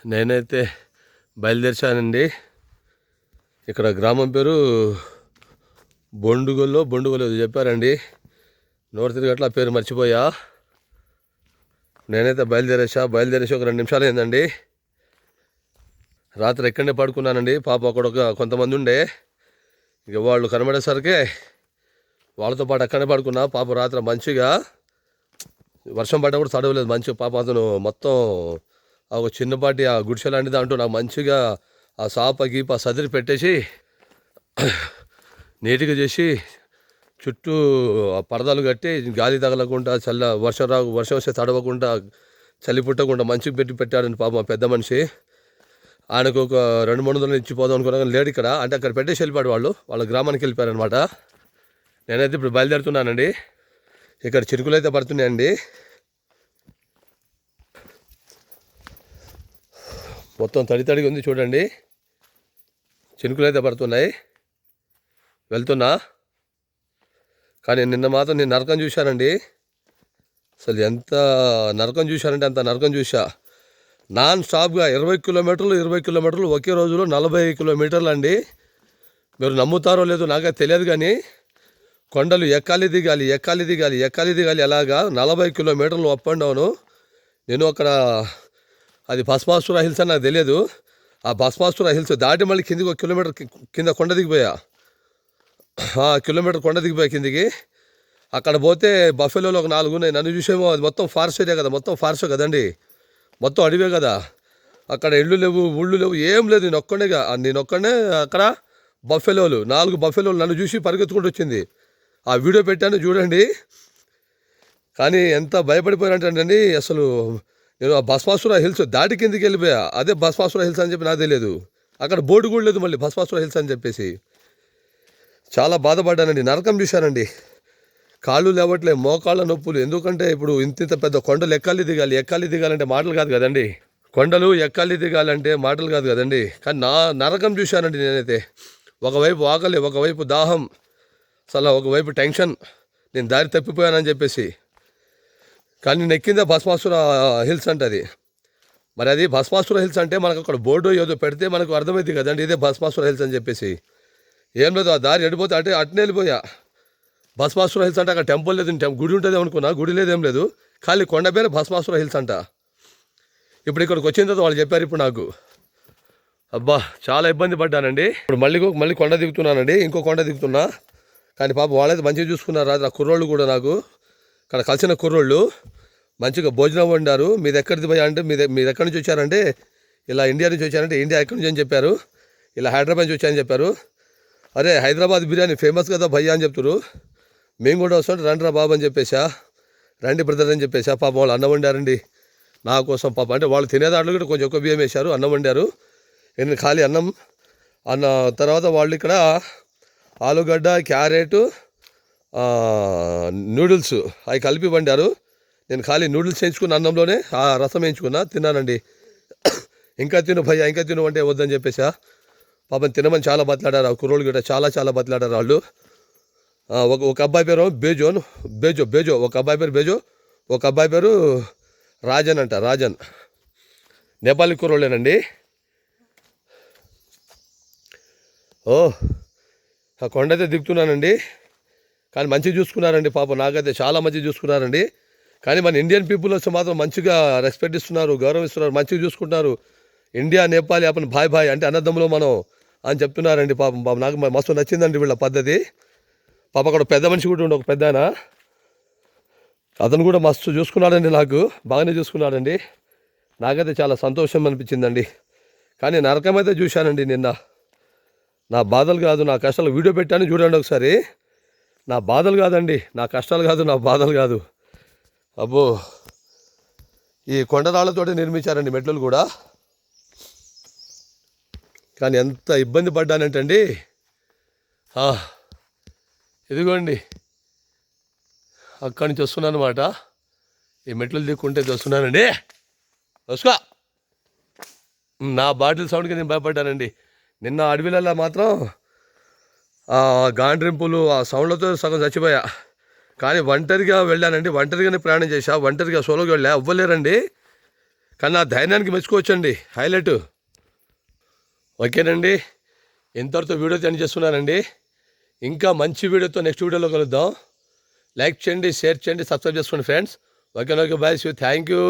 నేనైతే బయలుదేరిచానండి. ఇక్కడ గ్రామం పేరు బొండుగొల్లో చెప్పారండి. నోరు తిరిగట్ల పేరు మర్చిపోయా. నేనైతే బయలుదేరేసి ఒక 2 నిమిషాలు అయిందండి. రాత్రి ఎక్కడనే పడుకున్నానండి. పాప అక్కడ కొంతమంది ఉండే, ఇక వాళ్ళు కనబడేసరికి వాళ్ళతో పాటు అక్కడనే పడుకున్నా. పాప రాత్రి మంచిగా వర్షం పడ్డా కూడా తడవలేదు. మంచిగా పాప అతను మొత్తం ఒక చిన్నపాటి ఆ గుడిసె లాంటిది అంటూ నాకు మంచిగా ఆ సాప గీప సదిరి పెట్టేసి నీట్గా చేసి చుట్టూ పరదాలు కట్టి గాలి తగలకుండా వర్షం వస్తే తడవకుండా చలి పుట్టకుండా మంచిగా పెట్టాడండి పాప మా పెద్ద మనిషి. ఆయనకు ఒక 200-300 ఇచ్చిపోదాం అనుకున్నా లేడు ఇక్కడ. అంటే అక్కడ పెట్టేసి వెళ్ళిపోయాడు. వాళ్ళ గ్రామానికి వెళ్ళిపోయారనమాట. నేనైతే ఇప్పుడు బయలుదేరుతున్నానండి. ఇక్కడ చిరుకులు అయితే పడుతున్నాయండి. మొత్తం తడిగా ఉంది చూడండి. చినుకులు అయితే పడుతున్నాయి. వెళ్తున్నా. కానీ నిన్న మాత్రం నేను నరకం చూశానండి. అసలు ఎంత నరకం చూశానంటే అంత నరకం చూసా. నాన్ స్టాప్గా 20 కిలోమీటర్లు ఒకే రోజులో 40 కిలోమీటర్లు అండి. మీరు నమ్ముతారో లేదో నాకే తెలియదు, కానీ కొండలు ఎక్కాలి దిగాలి అలాగా 40 కిలోమీటర్లు అప్ అండ్ డౌను. నేను అక్కడ అది భస్మాసుర హిల్స్ అని నాకు తెలియదు. ఆ భస్మాసుర హిల్స్ దాటి మళ్ళీ కిందికి 1 కిలోమీటర్ కింద కొండ దిగిపోయా. కిలోమీటర్ కొండ దిగిపోయా కిందికి. అక్కడ పోతే బఫెలోలో ఒక 4 ఉన్నాయి. నన్ను చూసేమో అది మొత్తం ఫారెస్ట్ ఏరియా కదా, మొత్తం ఫారెస్ట్ కదండి, మొత్తం అడివే కదా. అక్కడ ఇళ్ళు లేవు, ఊళ్ళు లేవు, ఏం లేదు. నేను ఒక్కడే అక్కడ. 4 బఫెలోలు నన్ను చూసి పరిగెత్తుకుంటూ వచ్చింది. ఆ వీడియో పెట్టాను చూడండి. కానీ ఎంత భయపడిపోయానంటండి అసలు. నేను ఆ భస్మాసుర హిల్స్ దాటి కిందికి వెళ్ళిపోయా. అదే భస్మాసుర హిల్స్ అని చెప్పి నాకు తెలియదు. అక్కడ బోర్డు కూడా లేదు మళ్ళీ భస్మాసుర హిల్స్ అని చెప్పేసి. చాలా బాధపడ్డానండి. నరకం చూశానండి. కాళ్ళు లేవట్లే, మోకాళ్ళ నొప్పులు. ఎందుకంటే ఇప్పుడు ఇంత పెద్ద కొండలు ఎక్కాలి దిగాలంటే మాటలు కాదు కదండి. కొండలు ఎక్కాలి దిగాలంటే మాటలు కాదు కదండి. కానీ నరకం చూశానండి నేనైతే. ఒకవైపు ఆకలి, ఒకవైపు దాహం, అసలు ఒకవైపు టెన్షన్, నేను దారి తప్పిపోయానని చెప్పేసి. కానీ నేను ఎక్కిందే భస్మాసుర హిల్స్ అంటే అది. మరి అది భస్మాసుర హిల్స్ అంటే మనకు అక్కడ బోర్డు ఏదో పెడితే మనకు అర్థమైంది కదండి, ఇదే భస్మాసుర హిల్స్ అని చెప్పేసి. ఏం లేదు, ఆ దారి ఎడిపోతే అట్నే వెళ్ళిపోయా. భస్మాసుర హిల్స్ అంటే అక్కడ టెంపుల్ లేదు, గుడి ఉంటుంది అనుకున్నా. గుడి లేదు, ఏం లేదు, ఖాళీ కొండ పేరు భస్మాసుర హిల్స్ అంట. ఇప్పుడు ఇక్కడికి వచ్చిన తర్వాత వాళ్ళు చెప్పారు ఇప్పుడు నాకు. అబ్బా చాలా ఇబ్బంది పడ్డానండి. ఇప్పుడు మళ్ళీ కొండ దిగుతున్నానండి. ఇంకో కొండ దిగుతున్నా. కానీ పాప వాళ్ళైతే మంచిగా చూసుకున్నారు. రాత్రి ఆ కుర్రోళ్ళు కూడా నాకు అక్కడ కలిసిన కుర్రోళ్ళు మంచిగా భోజనం వండారు. మీది ఎక్కడిది భయ్యా అంటే మీరు ఎక్కడి నుంచి వచ్చారంటే ఇలా ఇండియా నుంచి వచ్చారంటే ఇండియా ఎక్కడి నుంచి అని చెప్పారు. ఇలా హైదరాబాద్ నుంచి వచ్చాయని చెప్పారు. అరే హైదరాబాద్ బిర్యానీ ఫేమస్ కదా భయ్యా అని చెప్తారు. మేము కూడా వస్తుంటే రండిరా బాబు అని చెప్పేసా, రండి బ్రదర్ అని చెప్పేసా. పాపం వాళ్ళు అన్నం వండారండి నా కోసం. పాప అంటే వాళ్ళు తినేదాంట్లో కూడా కొంచెం ఎక్కువ బియ్యం వేశారు, అన్నం వండారు. నేను ఖాళీ అన్న తర్వాత వాళ్ళు ఇక్కడ ఆలుగడ్డ, క్యారెట్, నూడిల్స్ అవి కలిపి వండారు. నేను ఖాళీ నూడిల్స్ వేయించుకున్న అన్నంలోనే ఆ రసం వేయించుకున్నా, తిన్నానండి. ఇంకా తిను భయ్యా, ఇంకా తిను అంటే వద్దని చెప్పేసా. పాపం తినమని చాలా బతిలాడారు ఆ కుర్రోళ్ళు కూడా, చాలా బతిలాడారు వాళ్ళు. ఒక అబ్బాయి పేరు బేజో, ఒక అబ్బాయి పేరు బేజో, ఒక అబ్బాయి పేరు రాజన్. నేపాలీ కుర్రోళ్ళేనండి. ఆ కొండ అయితే దిగుతున్నానండి. కానీ మంచిగా చూసుకున్నారండి పాపం, నాకైతే చాలా మంచిగా చూసుకున్నారండి. కానీ మన ఇండియన్ పీపుల్ వస్తే మాత్రం మంచిగా రెస్పెక్ట్ ఇస్తున్నారు, గౌరవిస్తున్నారు, మంచిగా చూసుకుంటున్నారు. ఇండియా నేపాల్ అప్పుడు భాయ్ అంటే అన్నదమ్ములు మనం అని చెప్తున్నారండి. పాపం నాకు మస్తు నచ్చిందండి వీళ్ళ పద్ధతి. పాప అక్కడ పెద్ద మనిషి కూడా ఉండే, ఒక పెద్ద ఆయన, అతను కూడా మస్తు చూసుకున్నాడండి, నాకు బాగానే చూసుకున్నాడండి. నాకైతే చాలా సంతోషం అనిపించిందండి. కానీ నరకం అయితే చూశానండి నిన్న. నా బాధలు కాదు, నా కష్టాలు వీడియో పెట్టాను చూడండి ఒకసారి. నా బాధలు కాదండి, నా కష్టాలు కాదు, నా బాధలు కాదు. అబ్బో, ఈ కొండరాళ్లతోటి నిర్మించారండి మెట్లు కూడా. కానీ ఎంత ఇబ్బంది పడ్డానంటండి. ఇదిగోండి అక్కడి నుంచి వస్తున్నాను అనమాట. ఈ మెట్లు దిక్కుంటే వస్తున్నానండి. వస్తా. నా బాటిల్ సౌండ్కి నేను భయపడ్డానండి. నిన్న అడవిలలో మాత్రం గాండ్రింపులు ఆ సౌండ్లతో సగం చచ్చిపోయా. కానీ ఒంటరిగా వెళ్ళానండి, ఒంటరిగానే ప్రయాణం చేశా, ఒంటరిగా సోలోగా వెళ్ళా, అవ్వలేరండి. కానీ నా ధైర్యానికి మెచ్చుకోవచ్చండి హైలైట్. ఓకేనండి, ఇంతవరతో వీడియో ఎండ్ చేస్తున్నానండి. ఇంకా మంచి వీడియోతో నెక్స్ట్ వీడియోలో కలుద్దాం. లైక్ చేయండి, షేర్ చేయండి, సబ్స్క్రైబ్ చేసుకోండి friends. Okay bye, thank you.